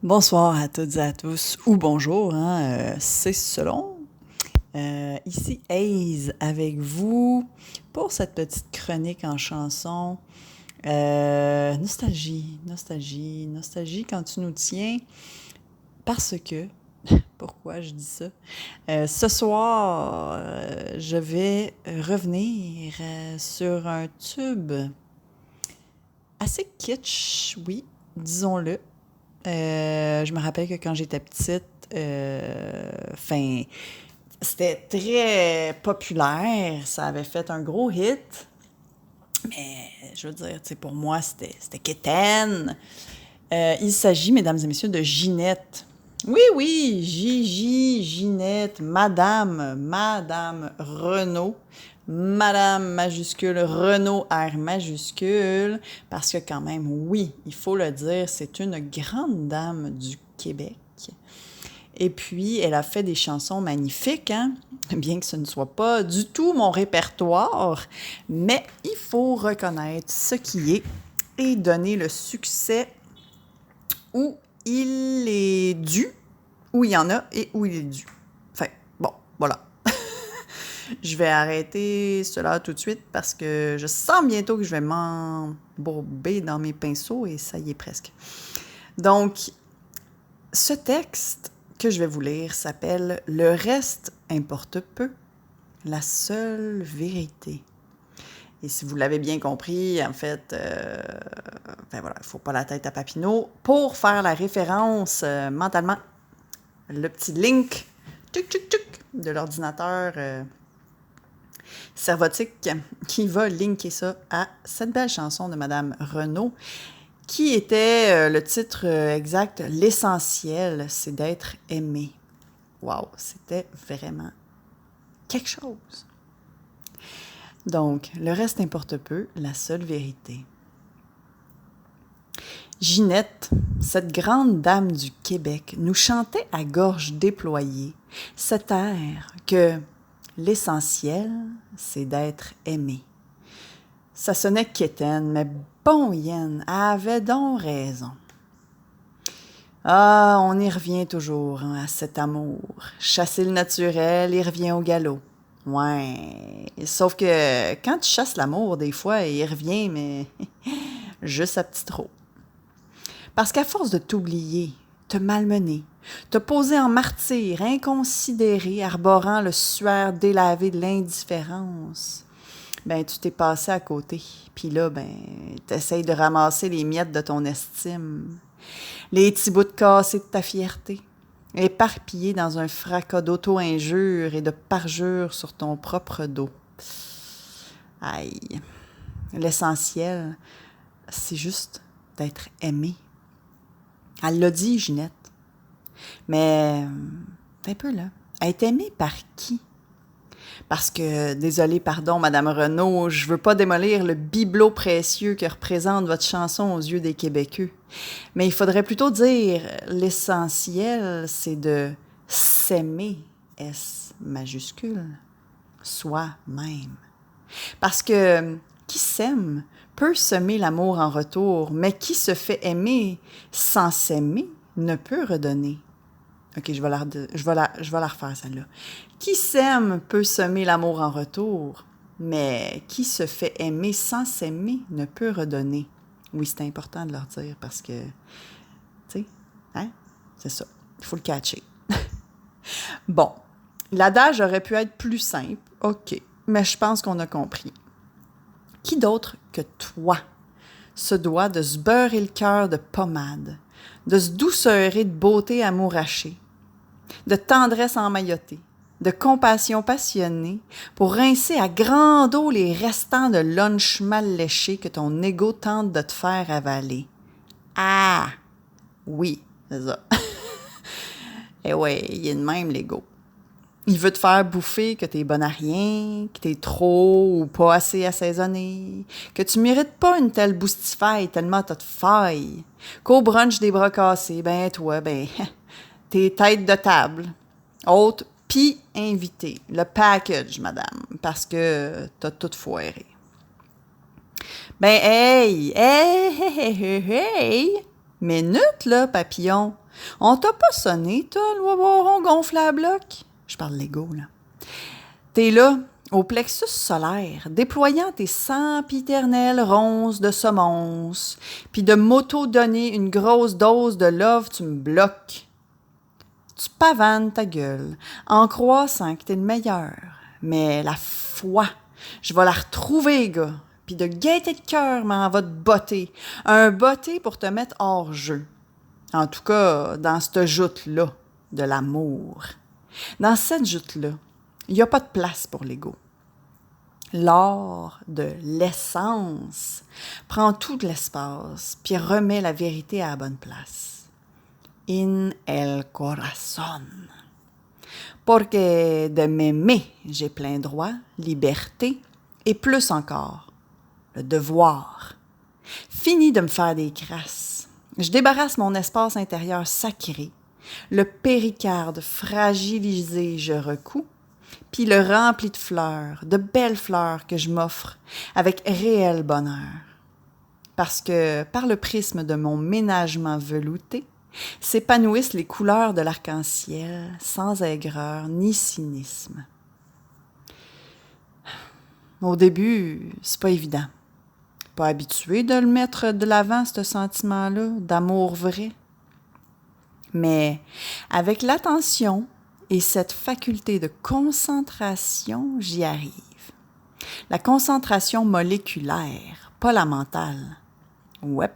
Bonsoir à toutes et à tous, ou bonjour, c'est selon. Ici Aze avec vous pour cette petite chronique en chanson. Nostalgie quand tu nous tiens, parce que, pourquoi je dis ça? Ce soir, je vais revenir sur un tube assez kitsch, oui, disons-le. Je me rappelle que quand j'étais petite, c'était très populaire. Ça avait fait un gros hit. Mais je veux dire, tu sais, pour moi, c'était quétaine. Il s'agit, mesdames et messieurs, de Ginette. Oui, oui, Gigi, Ginette, Madame Renaud. Madame majuscule, Renaud R majuscule, parce que quand même, oui, il faut le dire, c'est une grande dame du Québec. Et puis, elle a fait des chansons magnifiques, hein? Bien que ce ne soit pas du tout mon répertoire, mais il faut reconnaître ce qui est et donner le succès où il est dû, où il y en a et où il est dû. Enfin, bon, voilà. Je vais arrêter cela tout de suite parce que je sens bientôt que je vais m'embourber dans mes pinceaux et ça y est presque. Donc, ce texte que je vais vous lire s'appelle « Le reste importe peu, la seule vérité ». Et si vous l'avez bien compris, en fait, voilà, il ne faut pas la tête à Papineau. Pour faire la référence mentalement, le petit link de l'ordinateur servotique qui va linker ça à cette belle chanson de Madame Renaud, qui était le titre exact « L'essentiel, c'est d'être aimé ». Wow, c'était vraiment quelque chose. Donc, le reste importe peu, la seule vérité. Ginette, cette grande dame du Québec, nous chantait à gorge déployée cet air que l'essentiel, c'est d'être aimé. Ça sonnait quétaine, mais bon yen, elle avait donc raison. Ah, on y revient toujours à cet amour. Chasser le naturel, il revient au galop. Ouais, sauf que quand tu chasses l'amour, des fois, il revient, mais juste à petit trop. Parce qu'à force de t'oublier, te malmener, te poser en martyr, inconsidéré, arborant le suaire délavé de l'indifférence, ben tu t'es passé à côté. Puis là, ben, t'essayes de ramasser les miettes de ton estime, les petits bouts de cassés de ta fierté, éparpillés dans un fracas d'auto-injure et de parjure sur ton propre dos. Aïe, l'essentiel, c'est juste d'être aimé. Elle l'a dit, Ginette. Mais, un peu là, elle est aimée par qui? Parce que, désolé, pardon, Madame Renaud, je veux pas démolir le bibelot précieux que représente votre chanson aux yeux des Québécois. Mais il faudrait plutôt dire, l'essentiel, c'est de s'aimer, S majuscule, soi-même. Parce que qui s'aime peut semer l'amour en retour, mais qui se fait aimer sans s'aimer ne peut redonner. OK, je vais la refaire, celle-là. Qui s'aime peut semer l'amour en retour, mais qui se fait aimer sans s'aimer ne peut redonner. Oui, c'est important de leur dire parce que, tu sais, hein, c'est ça. Il faut le catcher. Bon, l'adage aurait pu être plus simple, OK, mais je pense qu'on a compris. Qui d'autre que toi se doit de se beurrer le cœur de pommade, de se douceurer de beauté amourachée, de tendresse emmaillotée, de compassion passionnée, pour rincer à grande eau les restants de lunch mal léché que ton ego tente de te faire avaler. Ah! Oui, c'est ça. Eh ouais, il est de même, l'ego. Il veut te faire bouffer que t'es bonne à rien, que t'es trop ou pas assez assaisonné, que tu mérites pas une telle boostify tellement t'as de failles, qu'au brunch des bras cassés, ben toi, ben, t'es tête de table, hôte pis invité, le package, madame, parce que t'as tout foiré. Ben hey, hey, hey, hey, hey, hey, Minute, là, papillon. On t'a pas sonné, toi, le wawaron gonflé à bloc? Je parle l'ego, là. T'es là, au plexus solaire, déployant tes sempiternelles ronces de semonces, puis de m'auto-donner une grosse dose de love, tu me bloques. Tu pavanes ta gueule, en croissant que t'es le meilleur. Mais la foi, je vais la retrouver, gars. Puis de gaieté de cœur, m'en va te botter. Un botté pour te mettre hors jeu. En tout cas, dans cette joute-là de l'amour. Dans cette joute-là, il n'y a pas de place pour l'ego. L'or de l'essence prend tout l'espace, puis remet la vérité à la bonne place. In el corazón. Porque de m'aimer, j'ai plein droit, liberté, et plus encore, le devoir. Fini de me faire des crasses. Je débarrasse mon espace intérieur sacré, le péricarde fragilisé, je recouds, puis le rempli de fleurs, de belles fleurs que je m'offre avec réel bonheur. Parce que, par le prisme de mon ménagement velouté, s'épanouissent les couleurs de l'arc-en-ciel, sans aigreur ni cynisme. Au début, c'est pas évident. Pas habitué de le mettre de l'avant, ce sentiment-là, d'amour vrai. Mais avec l'attention et cette faculté de concentration, j'y arrive. La concentration moléculaire, pas la mentale. Ouais.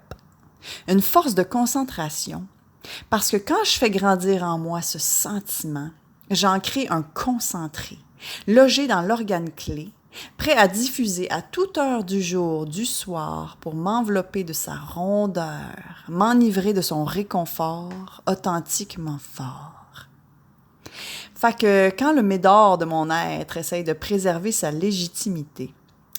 Une force de concentration. Parce que quand je fais grandir en moi ce sentiment, j'en crée un concentré, logé dans l'organe clé, prêt à diffuser à toute heure du jour, du soir, pour m'envelopper de sa rondeur, m'enivrer de son réconfort authentiquement fort. Fait que quand le médor de mon être essaye de préserver sa légitimité,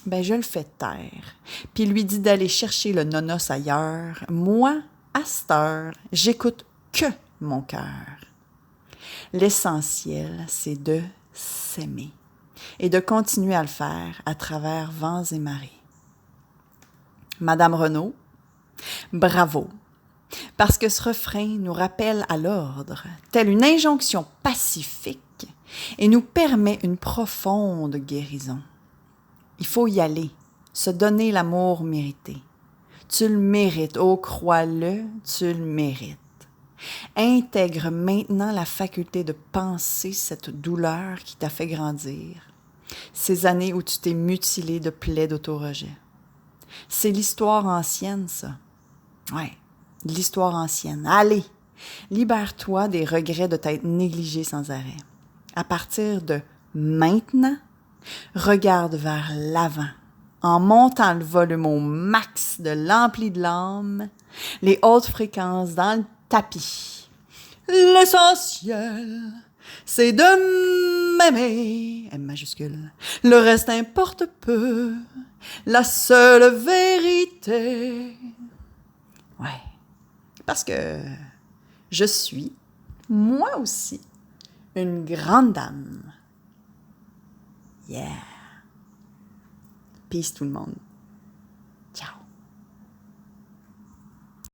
ben je le fais taire, puis lui dis d'aller chercher le nonos ailleurs. Moi, à cette heure, j'écoute que mon cœur. L'essentiel, c'est de s'aimer et de continuer à le faire à travers vents et marées. Madame Renaud, bravo, parce que ce refrain nous rappelle à l'ordre, telle une injonction pacifique, et nous permet une profonde guérison. Il faut y aller, se donner l'amour mérité. Tu le mérites, oh crois-le, tu le mérites. Intègre maintenant la faculté de penser cette douleur qui t'a fait grandir, ces années où tu t'es mutilé de plaies d'autorejet. C'est l'histoire ancienne, ça. Ouais, l'histoire ancienne. Allez, libère-toi des regrets de t'être négligé sans arrêt. À partir de maintenant, regarde vers l'avant, en montant le volume au max de l'ampli de l'âme, les hautes fréquences dans le tapis. L'essentiel, c'est de m'aimer, M majuscule. Le reste importe peu, la seule vérité. Ouais, parce que je suis, moi aussi, une grande dame. Yeah. Peace tout le monde.